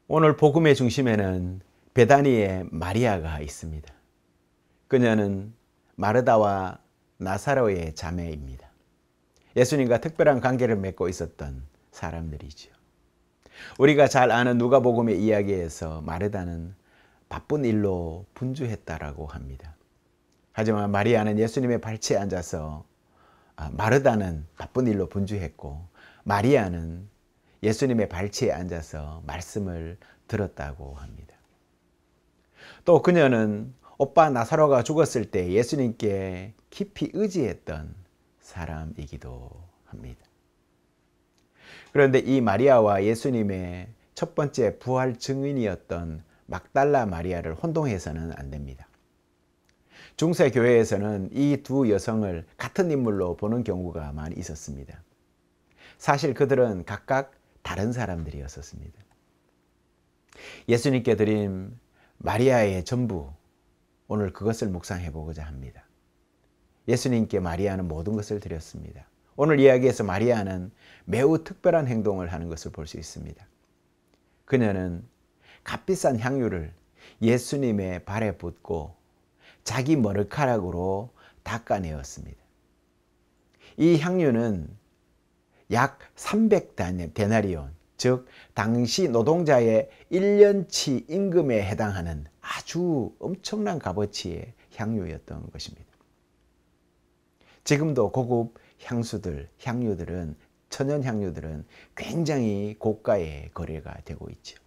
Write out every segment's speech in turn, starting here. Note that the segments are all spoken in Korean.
오늘 복음의 중심에는 베다니의 마리아가 있습니다. 그녀는 마르다와 나사로의 자매입니다. 예수님과 특별한 관계를 맺고 있었던 사람들이죠. 우리가 잘 아는 누가복음의 이야기에서 마르다는 바쁜 일로 분주했다라고 합니다. 하지만 마리아는 예수님의 발치에 앉아서 마르다는 바쁜 일로 분주했고 마리아는 예수님의 발치에 앉아서 말씀을 들었다고 합니다. 또 그녀는 오빠 나사로가 죽었을 때 예수님께 깊이 의지했던 사람이기도 합니다. 그런데 이 마리아와 예수님의 첫 번째 부활 증인이었던 막달라 마리아를 혼동해서는 안 됩니다. 중세 교회에서는 이 두 여성을 같은 인물로 보는 경우가 많이 있었습니다. 사실 그들은 각각 다른 사람들이었습니다. 예수님께 드린 마리아의 전부, 오늘 그것을 묵상해 보고자 합니다. 예수님께 마리아는 모든 것을 드렸습니다. 오늘 이야기에서 마리아는 매우 특별한 행동을 하는 것을 볼 수 있습니다. 그녀는 값비싼 향유를 예수님의 발에 붓고 자기 머리카락으로 닦아내었습니다. 이 향유는 약 300데나리온, 즉 당시 노동자의 1년치 임금에 해당하는 아주 엄청난 값어치의 향유였던 것입니다. 지금도 고급 향유들은 천연 향유들은 굉장히 고가의 거래가 되고 있죠.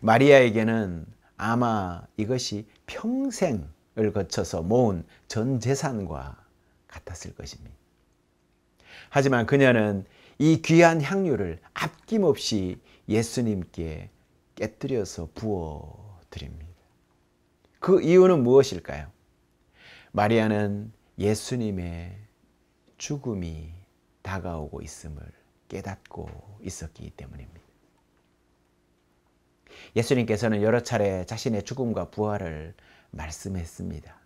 마리아에게는 아마 이것이 평생을 거쳐서 모은 전 재산과 같았을 것입니다. 하지만 그녀는 이 귀한 향유를 아낌없이 예수님께 깨뜨려서 부어 드립니다. 그 이유는 무엇일까요? 마리아는 예수님의 죽음이 다가오고 있음을 깨닫고 있었기 때문입니다. 예수님께서는 여러 차례 자신의 죽음과 부활을 말씀했습니다.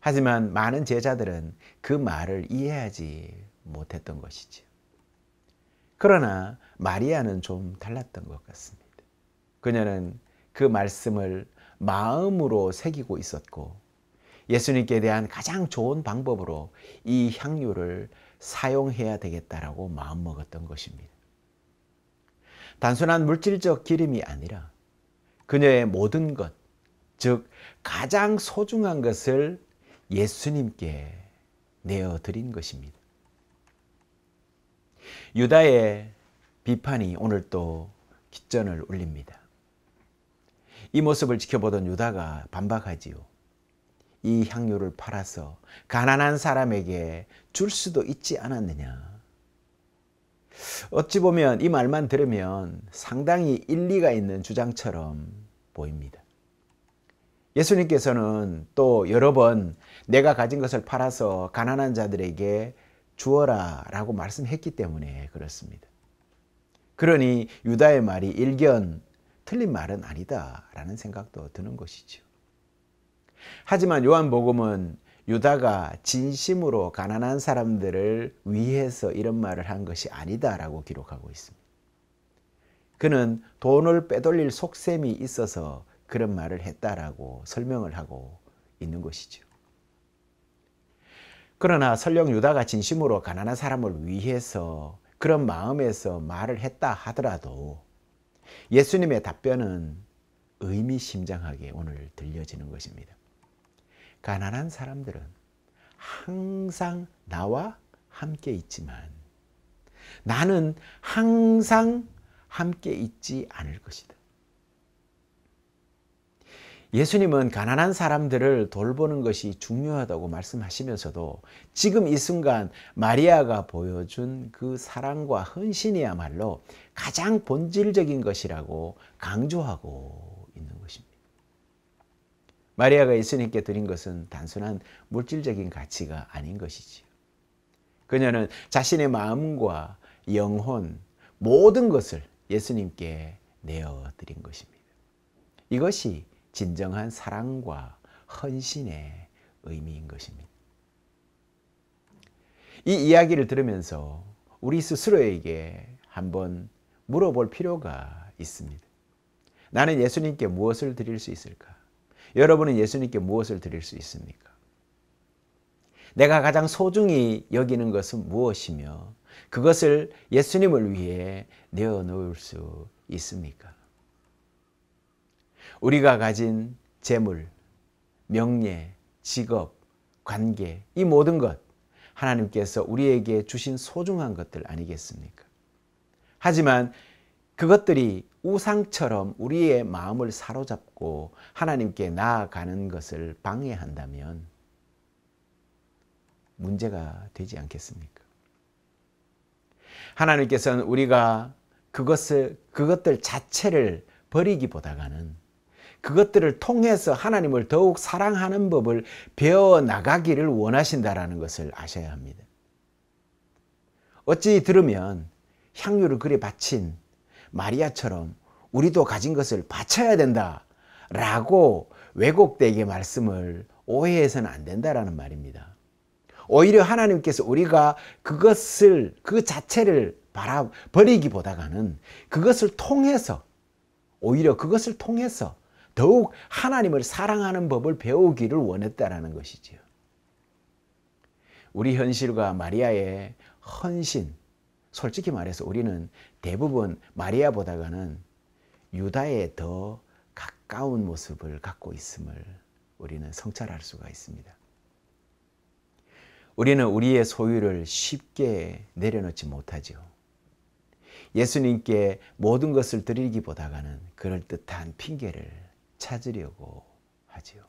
하지만 많은 제자들은 그 말을 이해하지 못했던 것이죠. 그러나 마리아는 좀 달랐던 것 같습니다. 그녀는 그 말씀을 마음으로 새기고 있었고 예수님께 대한 가장 좋은 방법으로 이 향유를 사용해야 되겠다라고 마음먹었던 것입니다. 단순한 물질적 기름이 아니라 그녀의 모든 것, 즉 가장 소중한 것을 예수님께 내어드린 것입니다. 유다의 비판이 오늘 또 깃전을 울립니다. 이 모습을 지켜보던 유다가 반박하지요. 이 향유를 팔아서 가난한 사람에게 줄 수도 있지 않았느냐. 어찌 보면 이 말만 들으면 상당히 일리가 있는 주장처럼 보입니다. 예수님께서는 또 여러 번 내가 가진 것을 팔아서 가난한 자들에게 주어라 라고 말씀했기 때문에 그렇습니다. 그러니 유다의 말이 일견 틀린 말은 아니다 라는 생각도 드는 것이죠. 하지만 요한복음은 유다가 진심으로 가난한 사람들을 위해서 이런 말을 한 것이 아니다 라고 기록하고 있습니다. 그는 돈을 빼돌릴 속셈이 있어서 그런 말을 했다라고 설명을 하고 있는 것이죠. 그러나 설령 유다가 진심으로 가난한 사람을 위해서 그런 마음에서 말을 했다 하더라도 예수님의 답변은 의미심장하게 오늘 들려지는 것입니다. 가난한 사람들은 항상 나와 함께 있지만 나는 항상 함께 있지 않을 것이다. 예수님은 가난한 사람들을 돌보는 것이 중요하다고 말씀하시면서도 지금 이 순간 마리아가 보여준 그 사랑과 헌신이야말로 가장 본질적인 것이라고 강조하고 있는 것입니다. 마리아가 예수님께 드린 것은 단순한 물질적인 가치가 아닌 것이지요. 그녀는 자신의 마음과 영혼, 모든 것을 예수님께 내어드린 것입니다. 이것이 진정한 사랑과 헌신의 의미인 것입니다. 이 이야기를 들으면서 우리 스스로에게 한번 물어볼 필요가 있습니다. 나는 예수님께 무엇을 드릴 수 있을까? 여러분은 예수님께 무엇을 드릴 수 있습니까? 내가 가장 소중히 여기는 것은 무엇이며 그것을 예수님을 위해 내어놓을 수 있습니까? 우리가 가진 재물, 명예, 직업, 관계, 이 모든 것 하나님께서 우리에게 주신 소중한 것들 아니겠습니까? 하지만 그것들이 우상처럼 우리의 마음을 사로잡고 하나님께 나아가는 것을 방해한다면 문제가 되지 않겠습니까? 하나님께서는 우리가 그것들 자체를 버리기보다는 그것들을 통해서 하나님을 더욱 사랑하는 법을 배워나가기를 원하신다는 것을 아셔야 합니다. 어찌 들으면 향유를 그리 바친 마리아처럼 우리도 가진 것을 바쳐야 된다라고 왜곡되게 말씀을 오해해서는 안 된다라는 말입니다. 오히려 하나님께서 우리가 그 자체를 버리기보다는 그것을 통해서 오히려 그것을 통해서 더욱 하나님을 사랑하는 법을 배우기를 원했다라는 것이지요. 우리 현실과 마리아의 헌신, 솔직히 말해서 우리는 대부분 마리아보다는 유다에 더 가까운 모습을 갖고 있음을 우리는 성찰할 수가 있습니다. 우리는 우리의 소유를 쉽게 내려놓지 못하죠. 예수님께 모든 것을 드리기보다는 그럴듯한 핑계를 찾으려고 하지요.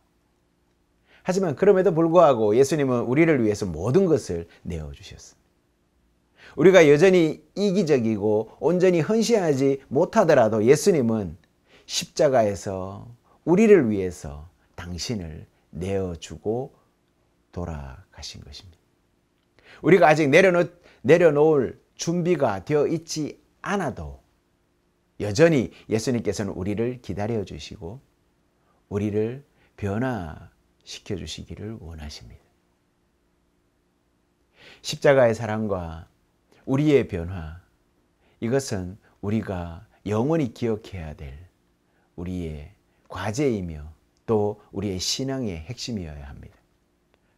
하지만 그럼에도 불구하고 예수님은 우리를 위해서 모든 것을 내어주셨습니다. 우리가 여전히 이기적이고 온전히 헌신하지 못하더라도 예수님은 십자가에서 우리를 위해서 당신을 내어주고 돌아가신 것입니다. 우리가 아직 내려놓을 준비가 되어 있지 않아도 여전히 예수님께서는 우리를 기다려 주시고 우리를 변화시켜 주시기를 원하십니다. 십자가의 사랑과 우리의 변화, 이것은 우리가 영원히 기억해야 될 우리의 과제이며 또 우리의 신앙의 핵심이어야 합니다.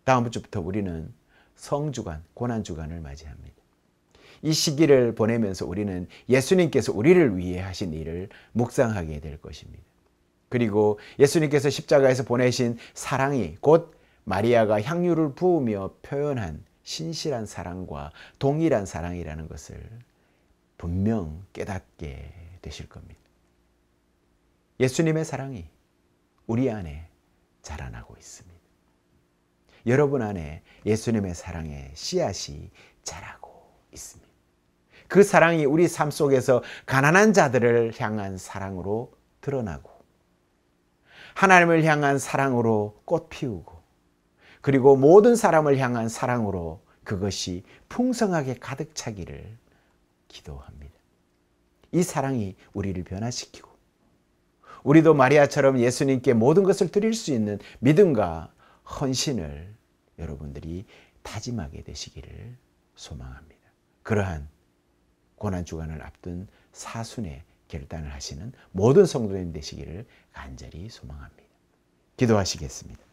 다음 주부터 우리는 성주간, 고난주간을 맞이합니다. 이 시기를 보내면서 우리는 예수님께서 우리를 위해 하신 일을 묵상하게 될 것입니다. 그리고 예수님께서 십자가에서 보내신 사랑이 곧 마리아가 향유를 부으며 표현한 신실한 사랑과 동일한 사랑이라는 것을 분명 깨닫게 되실 겁니다. 예수님의 사랑이 우리 안에 자라나고 있습니다. 여러분 안에 예수님의 사랑의 씨앗이 자라고 있습니다. 그 사랑이 우리 삶 속에서 가난한 자들을 향한 사랑으로 드러나고 하나님을 향한 사랑으로 꽃 피우고 그리고 모든 사람을 향한 사랑으로 그것이 풍성하게 가득 차기를 기도합니다. 이 사랑이 우리를 변화시키고 우리도 마리아처럼 예수님께 모든 것을 드릴 수 있는 믿음과 헌신을 여러분들이 다짐하게 되시기를 소망합니다. 그러한 고난주간을 앞둔 사순의 결단을 하시는 모든 성도님 되시기를 간절히 소망합니다. 기도하시겠습니다.